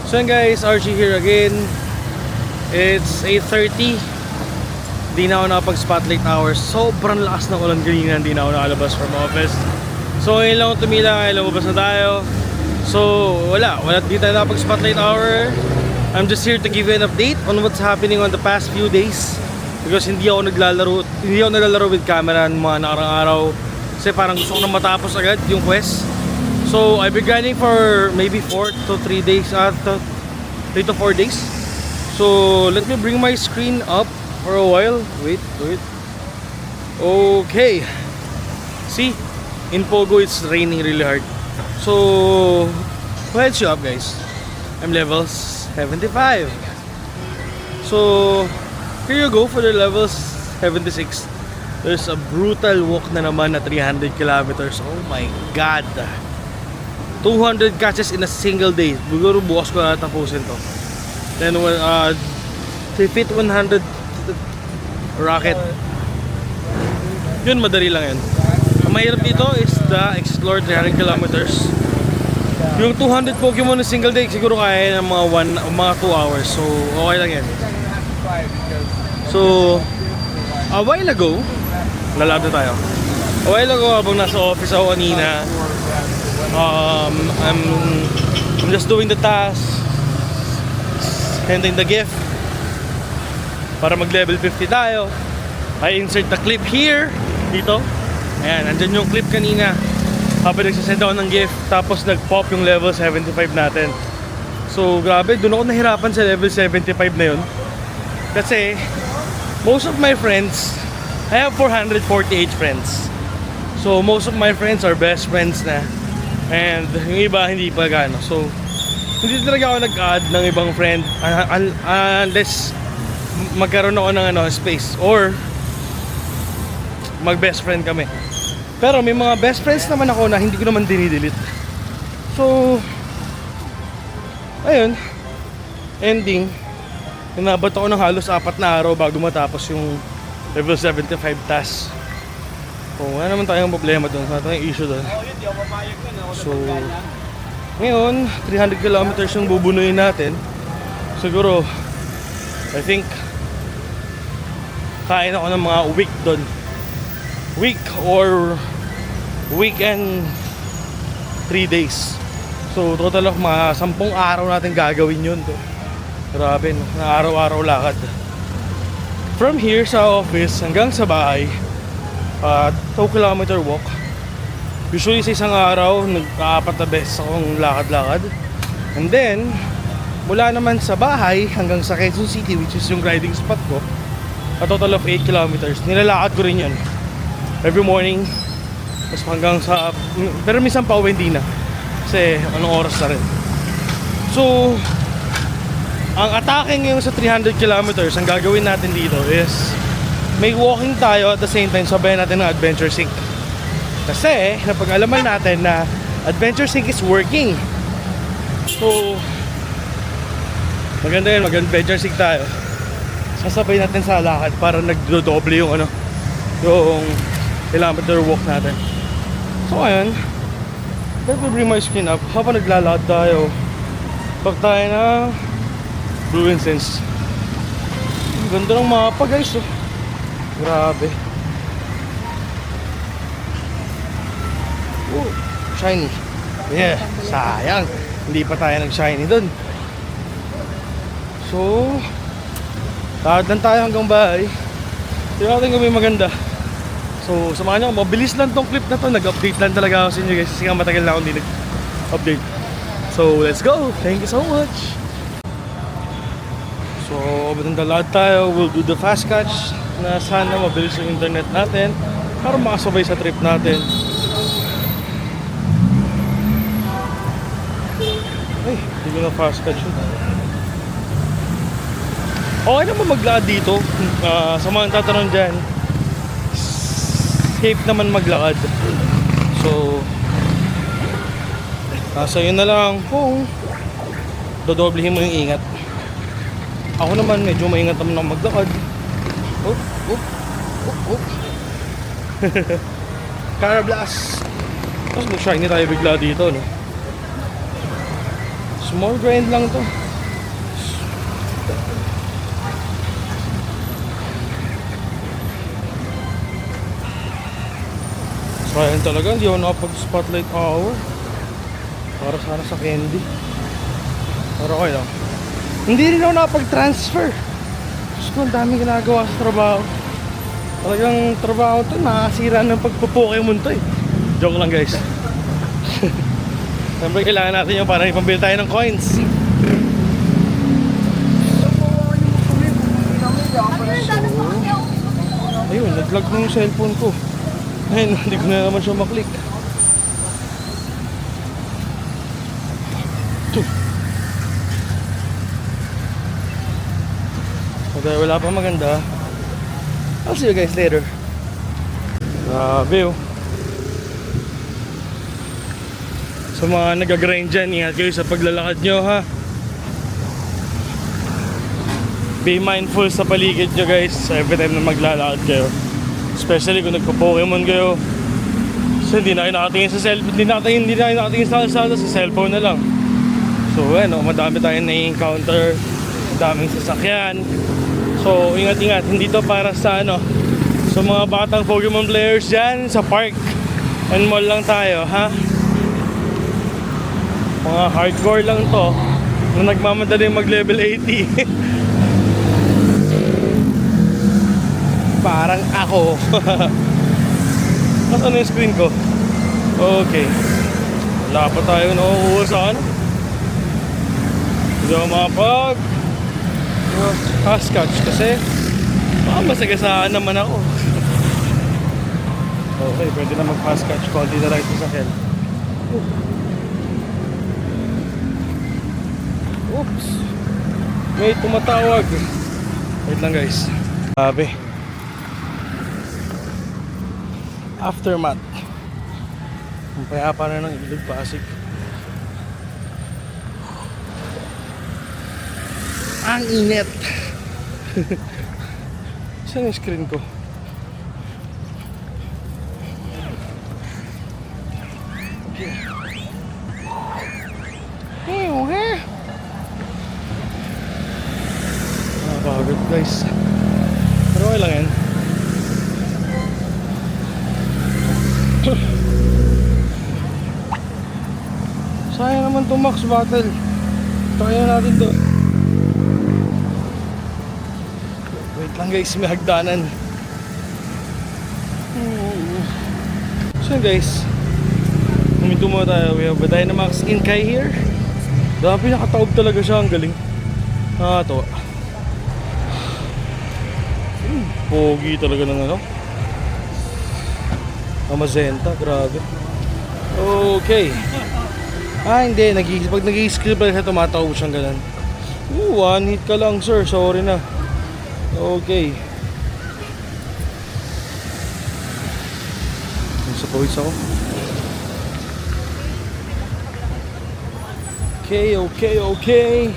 So yun guys, Archie here again. It's 8:30. Di na ako nakapag-spotlight hours. Sobrang lakas ng ulan kanina, hindi na ako nakalabas from office. So ngayon lang tumila, ngayon lumabas na tayo. So wala di tayo nakapag-spotlight hour. I'm just here to give you an update on what's happening on the past few days. Because hindi ako naglalaro with camera ng mga nakarang araw. Kasi parang gusto ko na matapos agad yung quest. So I've been grinding for maybe 4 to 3 days, 3 to 4 days. So let me bring my screen up for a while. Wait. Okay. See, in Pogo it's raining really hard. So let's show up guys. I'm level 75. So here you go for the level 76. There's a brutal walk na naman na 300 kilometers. Oh my god. 200 catches in a single day. Siguro bukas ko na tapusin to. Then fit 100 rocket. Yun, madali lang yun. Ang mahirap dito is the explore 300 kilometers. Yung 200 Pokemon in a single day siguro kaya ng mga 2 hours. So okay lang yan. So a while ago, lalado tayo. A while ago habang nasa office ako kanina, I'm just doing the task, sending the gift para mag level 50 tayo. I insert the clip here, dito. Ayan, nandyan yung clip kanina habang nagsasend ako ng gift, tapos nag-pop yung level 75 natin. So grabe, doon ako nahirapan sa level 75 na yun. Kasi most of my friends, I have 448 friends. So most of my friends are best friends na. And yung iba hindi pa gano. So hindi talaga ako nag-add ng ibang friend unless magkaroon ako ng space or mag best friend kami. Pero may mga best friends naman ako na hindi ko naman dinidelete. So ayun, ending, inabot ako ng halos 4 na araw bago matapos yung level 75 task. Kung wala naman tayong problema doon, wala tayong issue doon. So ngayon 300 kilometers yung bubunuin natin. Siguro I think kain ako ng mga week doon, week or weekend 3 days. So total of mga 10 araw natin gagawin yun to. Grabe no, na araw-araw lakad from here sa office hanggang sa bahay. 2 kilometer walk. Usually sa isang araw nag-4 na beses akong lakad-lakad. And then mula naman sa bahay hanggang sa Quezon City, which is yung riding spot ko, a total of 8 kilometers. Nilalakad ko rin yun every morning. Tapos hanggang sa, pero minsan pa uwi hindi na kasi anong oras na rin. So ang atake ngayon sa 300 kilometers, ang gagawin natin dito is may walking tayo at the same time sabayan natin ng Adventure Sync. Kasi napag-alaman natin na Adventure Sync is working. So maganda yun, mag-Adventure Sync tayo. Sasabay natin sa lakad para nagdodoble yung yung kilometer walk natin. So ayun, let me bring my screen up. Habang naglalakad tayo, pag tayo na Blue Incense. Ganda ng mapa guys oh. Grabe. Oh, shiny. Yeah, sayang hindi pa tayo nag-shiny dun. So lakad lang tayo hanggang bahay. Tingnan natin kung may maganda. So samahan nyo, mabilis lang tong clip na to. Nag-update lang talaga ako sa inyo guys kasi nga matagal na akong hindi nag-update. So let's go. Thank you so much. So magandang tayo. We'll do the fast catch na sana mabilis yung internet natin para makasabay sa trip natin. Ay, hindi ko na fast catch yun. Okay naman maglakad dito. Sa mga tatanong dyan, safe naman maglakad. So nasa yun na lang kung dodoblehin mo yung ingat. Ako naman medyo maingat naman ako maglakad. Cara Blast. Tapos mag-shiny tayo bigla dito no? Small grind lang to. Sayang talaga, hindi ako nakapag-spotlight hour. Para sana sa candy. Pero okay lang. Hindi rin ako nakapag-transfer. Diyos ko, ang daming ginagawa sa trabaho. Talagang trabaho to, nakasira ng pagpo-Pokemon to eh. Joke lang guys. Siyempre kailangan natin yung para ipambili tayo ng coins. Ayun, nag-vlog na yung cellphone ko. Ayun, hindi ko na naman siya maklik. Okay, wala pa maganda. I'll see you guys later. Grabe oh. Sa mga nag-grind dyan, ingat kayo sa paglalakad nyo ha. Be mindful sa paligid nyo guys every time na maglalakad kayo. Especially kung nagpo-Pokemon kayo. Kasi hindi na kayo nakatingin sa cellphone. Hindi na kayo nakatingin sa kalsada, sa cellphone na lang. So ano, madami tayong na-encounter. Daming sasakyan. So ingat-ingat, hindi to para sa ano, sa mga batang Pokemon players dyan. Sa park and mall lang tayo ha. Mga hardcore lang to na nagmamadali mag level 80. Parang ako. Nasaan na yung screen ko? Okay. Wala pa tayo nakukuha sa ano. Hindi ako makapag catch kasi masagasaan naman ako. Okay, pwede na mag fast catch. Konti na lang ito sa hell. Oops. May tumatawag. Wait lang guys. Sabi aftermath. Ang payapa na ng Ilog Pasig. Ang init. Saan yung screen ko? Nakakagod guys. Pero okay lang yan. Sayang naman to Max Battle. Try natin to. Wait lang guys, may hagdanan. So guys, huminto mo tayo. We have a Dynamax Inkay here. Dami nakataob talaga siya, ang galing. Nakakatawa. Pogi talaga ng ano. Amazenta, grabe. Okay. Hindi, pag nag-i-skill pa siya, tumataob siyang ganun. One hit ka lang sir, sorry na. Okay. Nasa pawis ako. Okay.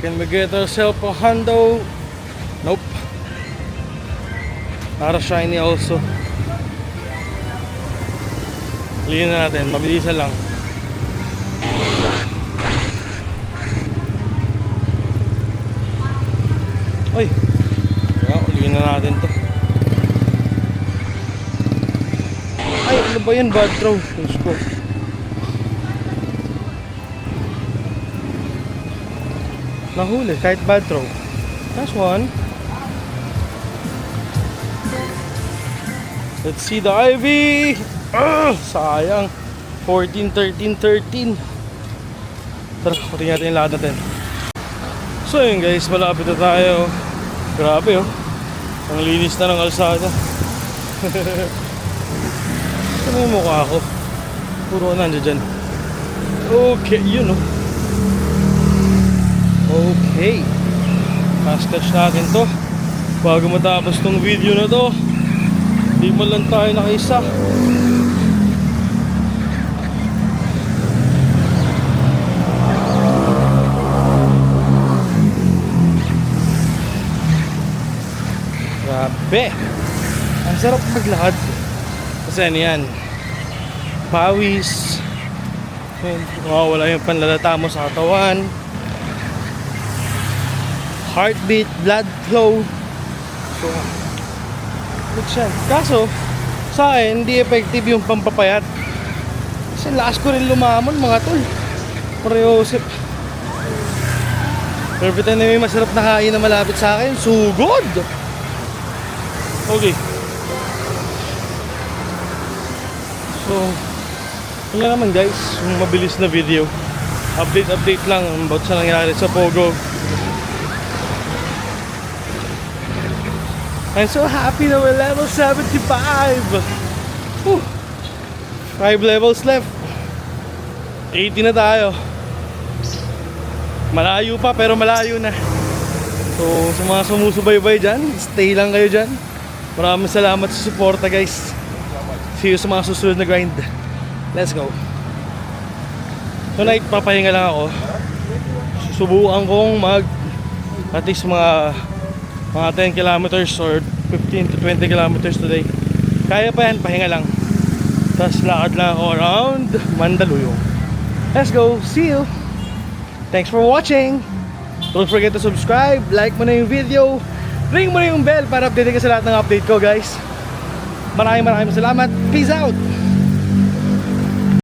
Can we get ourselves a hundo? Nope. Para shiny also. Lihin na natin, mabilisan lang. Uy, ulihin na natin to. Ay, ano ba yan? Bad throw. Let's go. Nahuli, kahit bad throw. That's one. Let's see the Ivy. Sayang. 14, 13, 13. Tara, kutin natin yung lahat natin. So yun guys, malapit na tayo. Grabe oh. Ang linis na ng kalsada. Ano yung mukha ko? Puro nandiyan dyan. Okay, yun oh. Okay. Fast catch natin to. Bago matapos tong video na to. Di mo lang tayo nakaisa. Grabe. Ang sarap maglakad. Kasi ano yan, pawis. Yun, mawawala yung panlalata mo sa katawan. Heartbeat, blood flow. So, good siya. Kaso, sa akin, hindi effective yung pampapayat. Kasi lakas ko rin lumamon mga tol. Pareosip. Pero every time na may masarap na kain na malapit sa akin, sugod! Okay. So, yun lang naman guys, yung mabilis na video. Update lang about sa nangyari sa Pogo. I'm so happy na we're level 75! Whew. 5 levels left. 80 na tayo. Malayo pa pero malayo na. So sa mga sumusubaybay dyan, stay lang kayo dyan. Maraming salamat sa suporta guys. See you sa mga susunod na grind. Let's go. Tonight papahinga lang ako. Susubukan kong mag at least mga 10 kilometers or 15 to 20 kilometers today. Kaya pa yan, pahinga lang. Tapos lakad lang ako around Mandaluyong. Let's go, see you. Thanks for watching. Don't forget to subscribe, like mo na yung video, ring mo na yung bell para update ka sa lahat ng update ko guys. Maraming salamat. Peace out.